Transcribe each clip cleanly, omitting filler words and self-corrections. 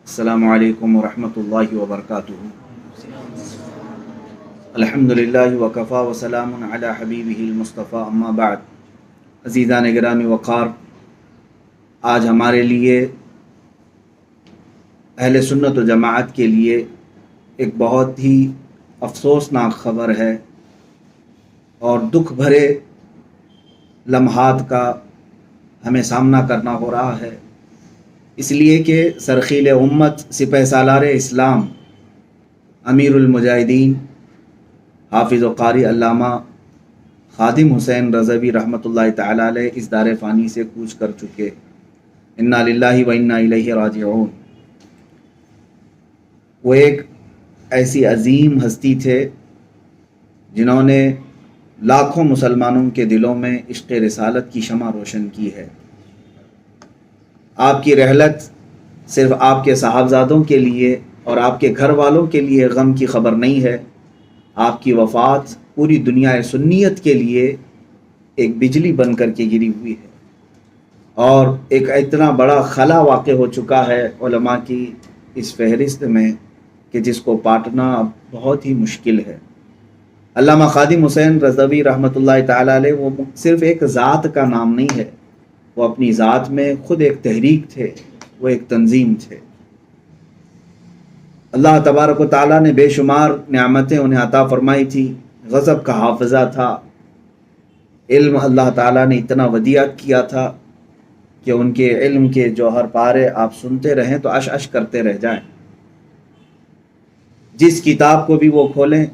अस्सलामु अलैकुम वरहमतुल्लाहि वबरकातुहू। अल्हम्दुलिल्लाहि वकफ़ा वसलामुन अला हबीबिहिल मुस्तफ़ा अम्मा बाद। अज़ीज़ान गिरामी वक़ार, आज हमारे लिए अहले सुन्नत व जमाअत के लिए एक बहुत ही अफसोसनाक ख़बर है और दुख भरे लम्हात का हमें सामना करना हो रहा है, इसलिए कि सरखील उम्मत सिपह सालार इस्लाम अमीरुल मुजाहिदीन हाफिज़ व क़ारी अल्लामा ख़ादिम हुसैन रज़वी रहमतुल्लाहि तआला अलैह इस दार फ़ानी से कूच कर चुके। इन्ना लिल्लाहि व इन्ना इलैहि राजिऊन। वो एक ऐसी अजीम हस्ती थे जिन्होंने लाखों मुसलमानों के दिलों में इश्क़ रिसालत की शमा रोशन की है। आपकी रहलत सिर्फ़ आपके साहबजादों के लिए और आपके घर वालों के लिए गम की ख़बर नहीं है, आपकी वफ़ात पूरी दुनिया सुन्नियत के लिए एक बिजली बन कर के गिरी हुई है और एक इतना बड़ा खला वाक़ हो चुका है उलमा की इस फहरिस्त में कि जिसको पाटना अब बहुत ही मुश्किल है। अल्लामा ख़ादिम हुसैन रज़वी रहमतुल्लाहि तआला अलैह वो सिर्फ़ एक ज़ात का नाम नहीं है, वो अपनी ज़ात में ख़ुद एक तहरीक थे, वो एक तंजीम थे। अल्लाह तबारक व तआला ने बेशुमार नेमतें उन्हें अता फ़रमाई थी। गज़ब का हाफ़िज़ा था, इल्म अल्लाह ताला ने इतना वदियत किया था कि उनके इल्म के जौहर पारे आप सुनते रहें तो अश अश करते रह जाएं। जिस किताब को भी वो खोलें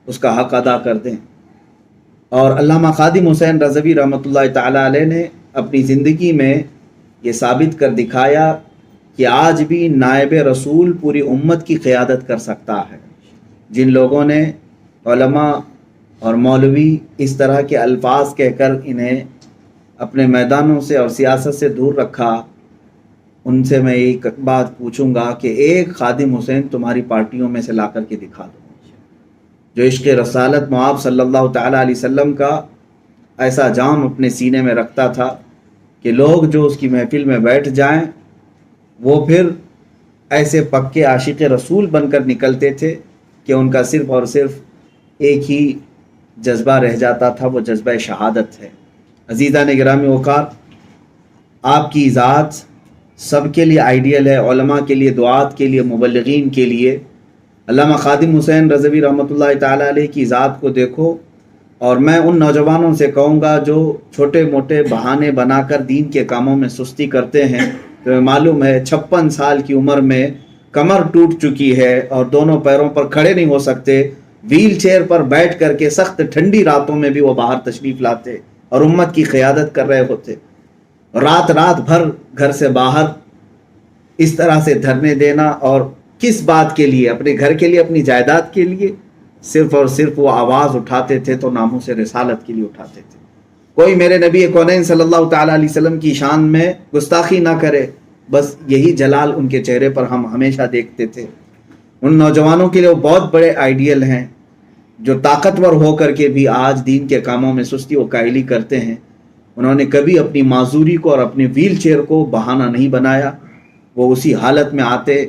उसका हक़ अदा कर दें। और अल्लामा ख़ादिम हुसैन रज़वी रहमतुल्लाहि तआला अलैह ने अपनी ज़िंदगी में ये साबित कर दिखाया कि आज भी नायब रसूल पूरी उम्मत की क़ियादत कर सकता है। जिन लोगों ने उलमा और मौलवी इस तरह के अल्फाज कहकर इन्हें अपने मैदानों से और सियासत से दूर रखा, उनसे मैं एक बात पूछूंगा कि एक ख़ादिम हुसैन तुम्हारी पार्टियों में से ला कर के दिखा दो, जो इश्क़ रसालत मुआब सल्लल्लाहु तआला अलैहि वसल्लम का ऐसा जाम अपने सीने में रखता था कि लोग जो उसकी महफिल में बैठ जाएं वो फिर ऐसे पक्के आशिक़ रसूल बनकर निकलते थे कि उनका सिर्फ़ और सिर्फ एक ही जज्बा रह जाता था, वो जज्बा शहादत है। अज़ीज़ान गिरामी वक़ार, आपकी ज़ात सबके लिए आइडियल है, उलमा के लिए, दुआत के लिए, मुबल्लिगीन के लिए। अल्लामा ख़ादिम हुसैन रज़वी रहमतुल्लाहि तआला अलैह की ज़ात को देखो और मैं उन नौजवानों से कहूँगा जो छोटे मोटे बहाने बनाकर दीन के कामों में सुस्ती करते हैं, तो मालूम है 56 साल की उम्र में कमर टूट चुकी है और दोनों पैरों पर खड़े नहीं हो सकते, व्हील चेयर पर बैठ करके सख्त ठंडी रातों में भी वो बाहर तशरीफ़ लाते और उम्मत की क़ियादत कर रहे होते। रात रात भर घर से बाहर इस तरह से धरने देना, और किस बात के लिए? अपने घर के लिए, अपनी जायदाद के लिए। सिर्फ़ और सिर्फ वो आवाज़ उठाते थे तो नामों से रिसालत के लिए उठाते थे। कोई मेरे नबी कौनैन सल्लल्लाहु तआला अलैहि वसल्लम की शान में गुस्ताखी ना करे, बस यही जलाल उनके चेहरे पर हम हमेशा देखते थे। उन नौजवानों के लिए वो बहुत बड़े आइडियल हैं जो ताकतवर हो करके भी आज दीन के कामों में सुस्ती व कायली करते हैं। उन्होंने कभी अपनी माजूरी को और अपने व्हील चेयर को बहाना नहीं बनाया, वो उसी हालत में आते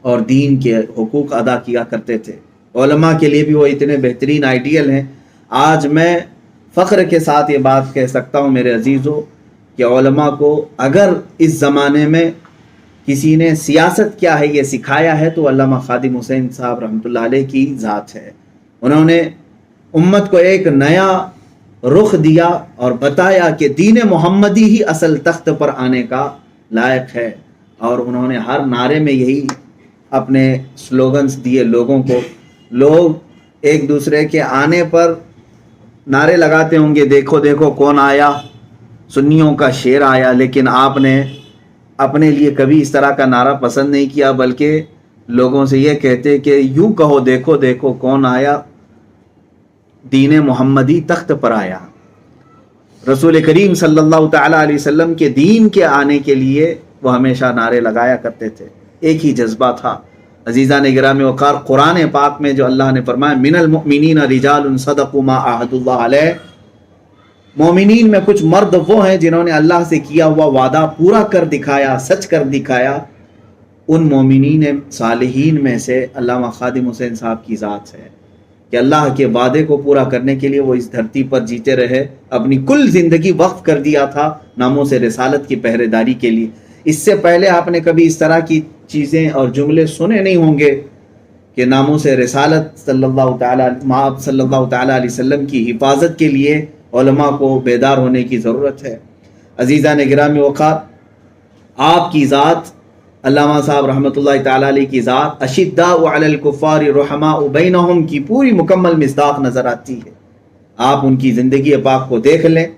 और दीन के हुकूक अदा किया करते थे। उलमा के लिए भी वो इतने बेहतरीन आइडियल हैं। आज मैं फ़ख्र के साथ ये बात कह सकता हूँ मेरे अजीज़ों कि उलमा को अगर इस ज़माने में किसी ने सियासत क्या है ये सिखाया है तो अल्लामा ख़ादिम हुसैन साहब रहमतुल्लाह अलैह की ज़ात है। उन्होंने उम्मत को एक नया रुख दिया और बताया कि दीन मोहम्मदी ही असल तख्त पर आने का लायक है, और उन्होंने हर नारे में यही अपने स्लोगन्स दिए लोगों को। लोग एक दूसरे के आने पर नारे लगाते होंगे, देखो देखो कौन आया, सुन्नियों का शेर आया, लेकिन आपने अपने लिए कभी इस तरह का नारा पसंद नहीं किया, बल्कि लोगों से ये कहते कि यूं कहो देखो देखो कौन आया, दीन मोहम्मदी तख्त पर आया। रसूल करीम सल्लल्लाहु तआला अलैहि वसल्लम के दीन के आने के लिए वो हमेशा नारे लगाया करते थे, एक ही जज्बा था। अज़ीज़ान गिरामी वक़ार, कुरान पाक में जो अल्लाह ने फरमाया मिनल मुमिनीन रिजालुन सदक़ू मा अहदुल्लाह अलैह, मोमिनीन में कुछ मर्द वो हैं जिन्होंने अल्लाह से किया हुआ वादा पूरा कर दिखाया, सच कर दिखाया। उन मोमिनीन सालिहीन में से अल्लामा खादिम हुसैन साहब की ज़ात है कि अल्लाह के वादे को पूरा करने के लिए वो इस धरती पर जीते रहे, अपनी कुल ज़िंदगी वक्फ कर दिया था नामों से रिसालत की पहरेदारी के लिए। इससे पहले आपने कभी इस तरह की चीज़ें और जुमले सुने नहीं होंगे कि नामों से रिसालत सल्लल्लाहु अलैहि वसल्लम की हिफाजत के लिए उलमा को बेदार होने की ज़रूरत है। अज़ीज़ान गिरामी वक़ार, आपकी ज़ात अल्लामा साहब रहमतुल्लाहि तआला अलैह की ज़ात अशिद्दाउ अलल कुफ़ारि रुहमाउ बैनहुम की पूरी मुकम्मल मिस्दाक़ नज़र आती है। आप उनकी ज़िंदगी पाक को देख लें,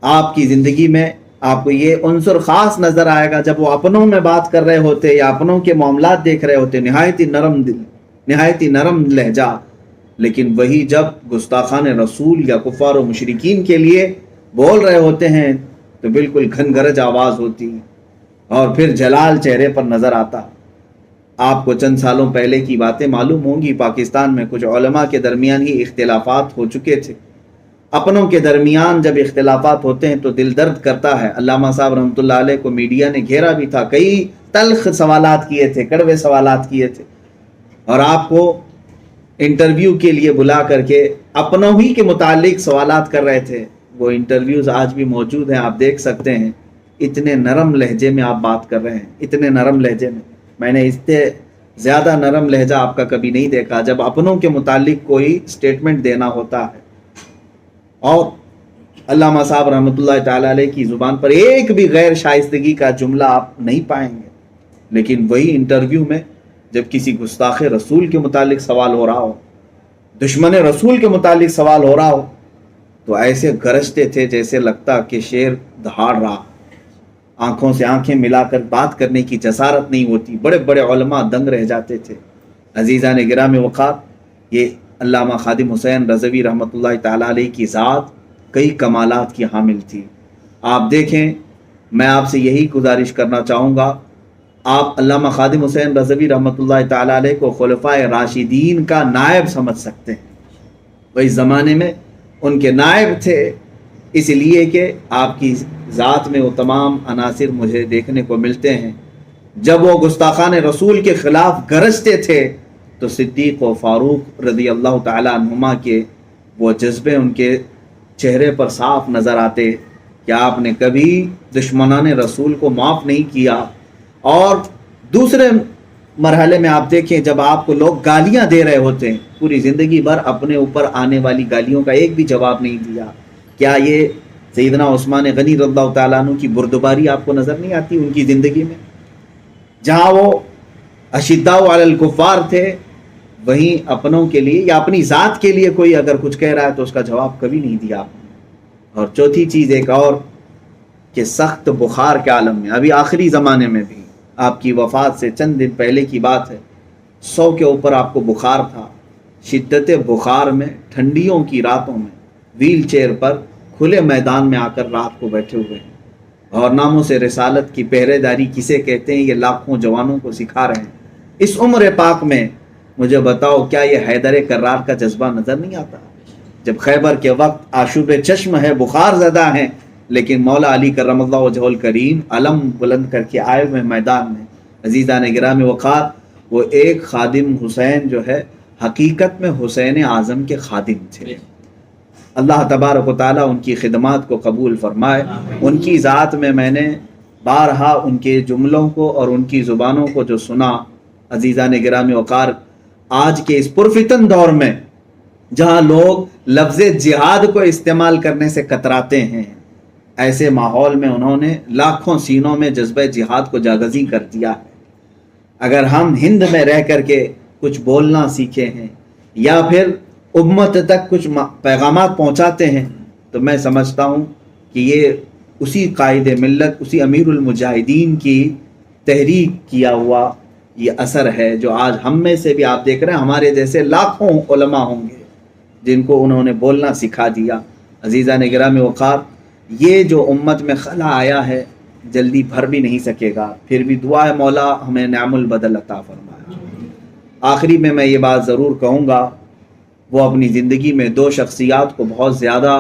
आपकी ज़िंदगी में आपको ये उन्सर ख़ास नज़र आएगा जब वो अपनों में बात कर रहे होते या अपनों के मामलात देख रहे होते, नहायती नरम दिल, नहायती नरम लहजा। लेकिन वही जब गुस्ताखान रसूल या कुफ़ार व मुशरिकीन के लिए बोल रहे होते हैं तो बिल्कुल घनगरज आवाज़ होती है और फिर जलाल चेहरे पर नज़र आता। आपको चंद सालों पहले की बातें मालूम होंगी, पाकिस्तान में कुछ उलमा के दरमियान ही इख्तिलाफात हो चुके थे। अपनों के दरमियान जब इख्तिलाफात होते हैं तो दिल दर्द करता है। अल्लामा साहब रहमतुल्लाह अलैह को मीडिया ने घेरा भी था, कई तल्ख सवालात किए थे, कड़वे सवालात किए थे और आपको इंटरव्यू के लिए बुला करके अपनों ही के मुतालिक सवालात कर रहे थे। वो इंटरव्यूज़ आज भी मौजूद हैं, आप देख सकते हैं। इतने नरम लहजे में आप बात कर रहे हैं, इतने नरम लहजे में, मैंने इससे ज़्यादा नरम लहजा आपका कभी नहीं देखा जब अपनों के मुतालिक कोई स्टेटमेंट देना होता है। और अल्लामा साहब रहमतुल्लाह तआला अलैह की ज़ुबान पर एक भी गैर शाइस्तगी का जुमला आप नहीं पाएंगे। लेकिन वही इंटरव्यू में जब किसी गुस्ताखे रसूल के मुतालिक सवाल हो रहा हो, दुश्मन रसूल के मुतालिक सवाल हो रहा हो, तो ऐसे गरजते थे जैसे लगता कि शेर दहाड़ रहा। आंखों से आंखें मिलाकर बात करने की जसारत नहीं होती। बड़े बड़े उलमा दंग रह जाते थे। अजीज़ान गिराम वक़ार, ये अल्लामा खादिम हुसैन रज़वी रहमतुल्लाहि तआला अलैह की ज़ात कई कमालात की हामिल थी। आप देखें, मैं आपसे यही गुजारिश करना चाहूँगा, आप अल्लामा खादिम हुसैन रज़वी रहमतुल्लाहि तआला अलैह को खुलफ़ाए राशिदीन का नायब समझ सकते हैं। वही ज़माने में उनके नायब थे, इसलिए कि आपकी ज़ात में वो तमाम अनासिर मुझे देखने को मिलते हैं। जब वो गुस्ताखान रसूल के ख़िलाफ़ गरजते थे तो सिद्दीक़ व फ़ारूक रज़ी अल्लाह तआला अन्हुमा के वो जज्बे उनके चेहरे पर साफ नज़र आते कि आपने कभी दुश्मनान रसूल को माफ़ नहीं किया। और दूसरे मरहले में आप देखें, जब आपको लोग गालियां दे रहे होते हैं, पूरी ज़िंदगी भर अपने ऊपर आने वाली गालियों का एक भी जवाब नहीं दिया। क्या ये सैयदना उस्मान गनी रज़ियल्लाहु तआला अन्हु की बुर्दबारी आपको नज़र नहीं आती उनकी ज़िंदगी में? जहाँ वो अशिद्दाउ अलल कुफ़ार थे, वहीं अपनों के लिए या अपनी ज़ात के लिए कोई अगर कुछ कह रहा है तो उसका जवाब कभी नहीं दिया आपने। और चौथी चीज़ एक और कि सख्त बुखार के आलम में, अभी आखिरी ज़माने में भी, आपकी वफ़ात से चंद दिन पहले की बात है, 100 के ऊपर आपको बुखार था। शिद्दत बुखार में ठंडियों की रातों में व्हील चेयर पर खुले मैदान में आकर रात को बैठे हुए हैं और नामों से रिसालत की पहरेदारी किसे कहते हैं ये लाखों जवानों को सिखा रहे हैं। इस उम्र पाक में मुझे बताओ, क्या ये हैदर करार का जज्बा नज़र नहीं आता? जब खैबर के वक्त आशूब चश्म है, बुखार ज़दा हैं, लेकिन मौला अली करमल्लाहु वजहुल करीम अलम बुलंद करके आए हुए मैदान में। अजीज़ान गिरामी वक़ार, वो एक खादिम हुसैन जो है हकीकत में हुसैन आज़म के खादिम थे। अल्लाह तबारक व तआला उनकी खिदमात को कबूल फरमाए। उनकी ज़ात में मैंने बारहा उनके जुमलों को और उनकी ज़ुबानों को जो सुना, अजीज़ान गिरामी वक़ार, आज के इस पुरफितन दौर में जहाँ लोग लफ्ज़ जिहाद को इस्तेमाल करने से कतराते हैं, ऐसे माहौल में उन्होंने लाखों सीनों में जज्बे जिहाद को जागज़ी कर दिया है। अगर हम हिंद में रह कर के कुछ बोलना सीखे हैं या फिर उम्मत तक कुछ पैगामात पहुँचाते हैं, तो मैं समझता हूँ कि ये उसी कायदे मिल्लत, उसी अमीरुल मुजाहिदीन की तहरीक किया हुआ ये असर है जो आज हम में से भी आप देख रहे हैं, हमारे जैसे लाखों उलमा होंगे जिनको उन्होंने बोलना सिखा दिया। अजीज़ान गिरामी वक़ार, ये जो उम्मत में खला आया है जल्दी भर भी नहीं सकेगा। फिर भी दुआ है मौला हमें नेमुल बदल अता फरमाए। आखिरी में मैं ये बात ज़रूर कहूँगा, वो अपनी ज़िंदगी में दो शख्सियात को बहुत ज़्यादा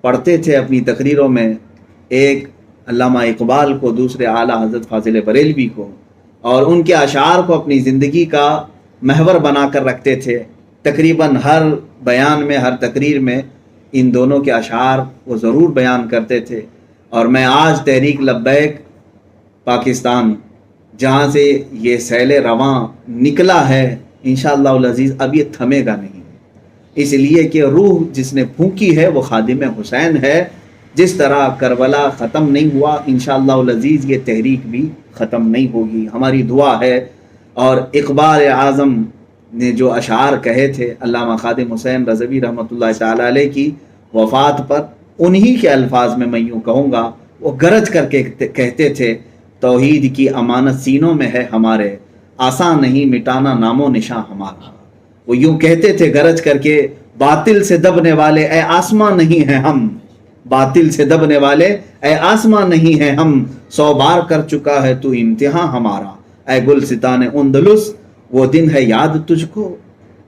पढ़ते थे अपनी तकरीरों में, एक अल्लामा इकबाल को, दूसरे आला हज़रत फ़ाज़िल बरेलवी को। اور ان کے اشعار کو اپنی زندگی کا محور بنا کر رکھتے تھے. تقریباً ہر بیان میں، ہر تقریر میں ان دونوں کے اشعار وہ ضرور بیان کرتے تھے. اور میں آج تحریک لبیک پاکستان جہاں سے یہ سیل رواں نکلا ہے، انشاءاللہ العزیز اب یہ تھمے گا نہیں، اس لیے کہ روح جس نے پھونکی ہے وہ خادم حسین ہے. جس طرح کربلا ختم نہیں ہوا، انشاءاللہ العزیز یہ تحریک بھی ختم نہیں ہوگی. ہماری دعا ہے. اور اقبال اعظم نے جو اشعار کہے تھے علامہ خادم حسین رضوی رحمۃ اللہ تعالی علیہ کی وفات پر، انہی کے الفاظ میں یوں کہوں گا. وہ گرج کر کے کہتے تھے، توحید کی امانت سینوں میں ہے ہمارے، آسان نہیں مٹانا نام و نشاں ہمارا. وہ یوں کہتے تھے گرج کر کے، باطل سے دبنے والے اے آسمان نہیں ہیں ہم، باطل سے دبنے والے اے آسمان نہیں ہیں ہم، 100 بار کر چکا ہے تو امتحان ہمارا. اے گلستان اندلس وہ دن ہے یاد تجھ کو،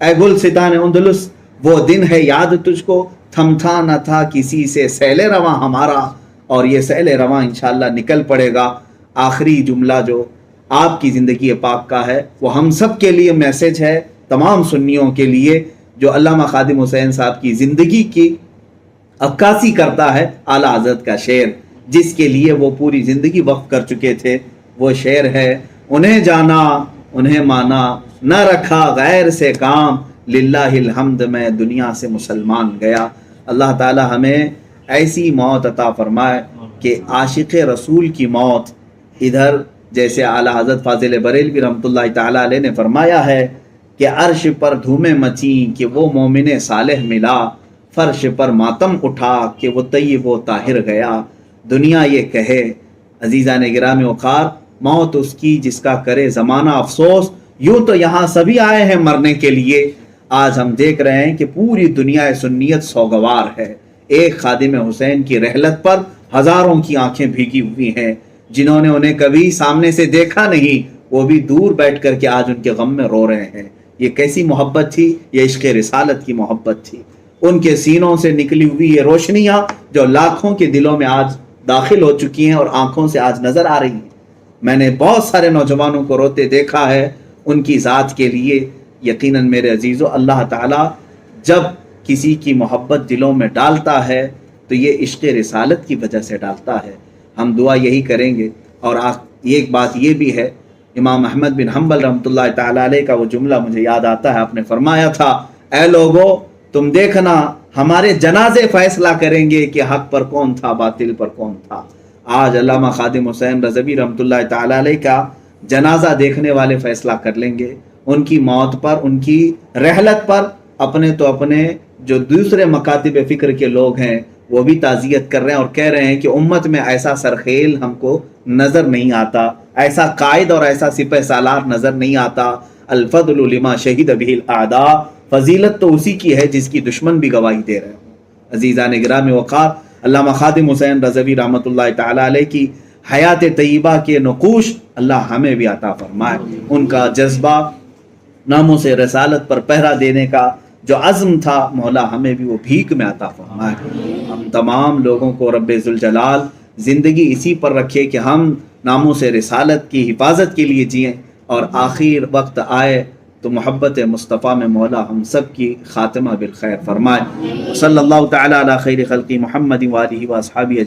اے گلستان اندلس وہ دن ہے یاد تجھ کو، تھمتا نہ تھا کسی سے سیل رواں ہمارا. اور یہ سیل رواں انشاءاللہ نکل پڑے گا. آخری جملہ جو آپ کی زندگی پاک کا ہے وہ ہم سب کے لیے میسج ہے، تمام سنیوں کے لیے، جو علامہ خادم حسین صاحب کی زندگی کی عکاسی کرتا ہے. اعلیٰ حضرت کا شعر جس کے لیے وہ پوری زندگی وقف کر چکے تھے، وہ شعر ہے، انہیں جانا انہیں مانا نہ رکھا غیر سے کام، للہ الحمد میں دنیا سے مسلمان گیا. اللہ تعالی ہمیں ایسی موت عطا فرمائے کہ عاشق رسول کی موت. ادھر جیسے اعلیٰ حضرت فاضل بریلوی رحمۃ اللہ تعالی علیہ نے فرمایا ہے کہ عرش پر دھومیں مچیں کہ وہ مومن صالح ملا، فرش پر ماتم اٹھا کہ وہ طیب و طاہر گیا. دنیا یہ کہے عزیزان گرامی وقار، موت اس کی جس کا کرے زمانہ افسوس. یوں تو یہاں سبھی آئے ہیں مرنے کے لیے، آج ہم دیکھ رہے ہیں کہ پوری دنیا سنیت سوگوار ہے. ایک خادم حسین کی رحلت پر ہزاروں کی آنکھیں بھیگی ہوئی ہیں. جنہوں نے انہیں کبھی سامنے سے دیکھا نہیں، وہ بھی دور بیٹھ کر کے آج ان کے غم میں رو رہے ہیں. یہ کیسی محبت تھی؟ یہ عشق رسالت کی محبت تھی. ان کے سینوں سے نکلی ہوئی یہ روشنیاں جو لاکھوں کے دلوں میں آج داخل ہو چکی ہیں اور آنکھوں سے آج نظر آ رہی ہیں. میں نے بہت سارے نوجوانوں کو روتے دیکھا ہے ان کی ذات کے لیے. یقیناً میرے عزیزو، اللہ تعالیٰ جب کسی کی محبت دلوں میں ڈالتا ہے تو یہ عشق رسالت کی وجہ سے ڈالتا ہے. ہم دعا یہی کریں گے. اور ایک بات یہ بھی ہے، امام احمد بن حنبل رحمۃ اللہ تعالی علیہ کا وہ جملہ مجھے یاد آتا ہے. آپ نے فرمایا تھا، اے لوگو تم دیکھنا ہمارے جنازے فیصلہ کریں گے کہ حق پر کون تھا باطل پر کون تھا. آج علامہ خادم حسین رضوی رحمۃ اللہ تعالی علیہ کا جنازہ دیکھنے والے فیصلہ کر لیں گے. ان کی موت پر، ان کی رحلت پر اپنے تو اپنے جو دوسرے مکاتب فکر کے لوگ ہیں وہ بھی تعزیت کر رہے ہیں اور کہہ رہے ہیں کہ امت میں ایسا سرخیل ہم کو نظر نہیں آتا، ایسا قائد اور ایسا سپہ سالار نظر نہیں آتا. الفضل لما شہد بہ الاعداء، فضیلت تو اسی کی ہے جس کی دشمن بھی گواہی دے رہے ہوں. عزیزان گرامی وقار، علامہ خادم حسین رضوی رحمۃ اللہ تعالی علیہ کی حیات طیبہ کے نقوش اللہ ہمیں بھی عطا فرمائے. ان کا جذبہ ناموں سے رسالت پر پہرا دینے کا جو عزم تھا، مولا ہمیں بھی وہ بھیک میں عطا فرمائے. ہم تمام لوگوں کو رب ذوالجلال زندگی اسی پر رکھے کہ ہم ناموں سے رسالت کی حفاظت کے لیے جئیں، اور آخر وقت آئے تو محبت مصطفیٰ میں مولا ہم سب کی خاتمہ بالخیر فرمائے. صلی اللہ تعالی علی خیر خلقی محمد وآلہ واصحابہ